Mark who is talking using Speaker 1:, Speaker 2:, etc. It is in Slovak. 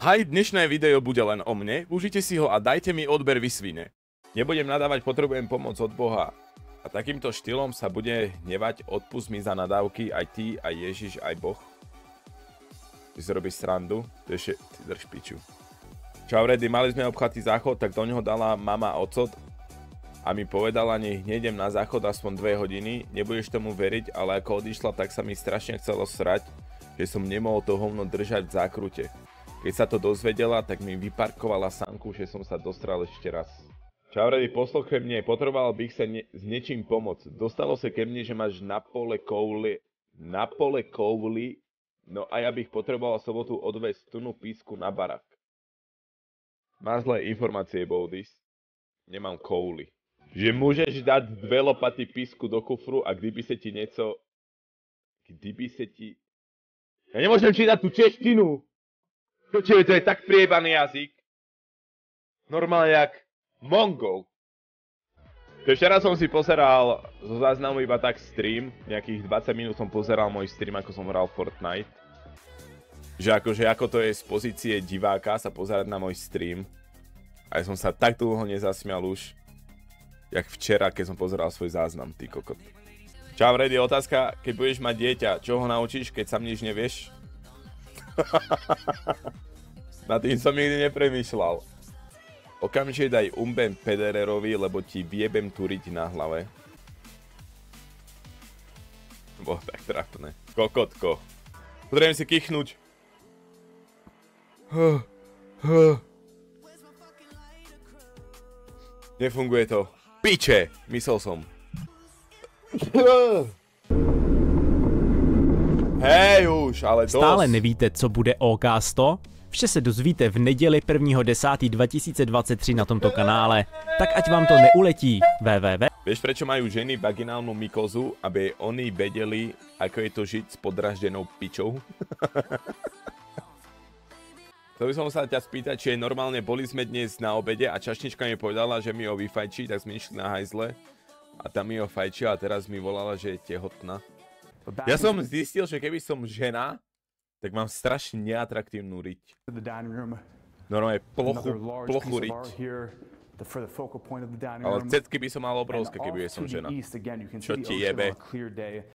Speaker 1: Hej, dnešné video bude len o mne, užite si ho a dajte mi odber vy svine. Nebudem nadávať, potrebujem pomoc od Boha. A takýmto štýlom sa bude hnevať, odpust mi za nadávky, aj ty, aj Ježiš, aj Boh. Ty si robíš srandu, to je ty drž piču. Čau Reddy, mali sme obchatý záchod, tak do neho dala mama ocot a mi povedala, nech nejdem na záchod aspoň 2 hodiny, nebudeš tomu veriť, ale ako odišla, tak sa mi strašne chcelo srať, že som nemohol to hovno držať v zákrute. Keď sa to dozvedela, tak mi vyparkovala sanku, že som sa dostral ešte raz. Čau Reddy, posluchaj mne, potreboval bych sa s niečím pomôcť. Dostalo sa ke mne, že máš na pole kouli, no a ja bych potreboval sobotu odvesť tunu písku na barak. Má zlé informácie, Boudis. Nemám kouli. Že môžeš dať 2 lopaty písku do kufru a kdyby sa ti... Ja nemôžem čítať tú češtinu! To je tak priebaný jazyk. Normálne jak Mongol. Včera som si pozeral zo záznamu iba tak stream. Nejakých 20 minút som pozeral môj stream, ako som hral Fortnite. Že akože ako to je z pozície diváka sa pozerať na môj stream. A ja som sa tak dlho nezasmial už. Jak včera, keď som pozeral svoj záznam, ty kokot. Čau Reddy, otázka, keď budeš mať dieťa, čo ho naučíš, keď sam nič nevieš? Na tým som nikdy nepremýšľal. Okamžite daj umbem pedererovi, lebo ti viebem turiť na hlave. Bolo tak trapné. Kokotko. Potrebujem si kichnúť. Nefunguje to. Piče! Myslel som. Hej už, ale dosť.
Speaker 2: Stále nevíte, co bude OK 100? Vše se dozvíte v neděli 1.10.2023 na tomto kanále. Tak ať vám to neuletí. www.
Speaker 1: Vieš, prečo majú ženy vaginálnu mykozu? Aby oni vedeli, ako je to žiť s podraždenou pičou? Chcel by som sa ťa spýtať, či je normálne, boli sme dnes na obede a čašnička mi povedala, že mi ho vyfajčí, tak sme išli na hajzle a tam mi ho fajčila a teraz mi volala, že je tehotná. Ja som zistil, že keby som žena, tak mám strašne neatraktívnu riť. Normálne plochu riť. Ale cecky by som mal obrovské, keby som žena. Čo ti jebe?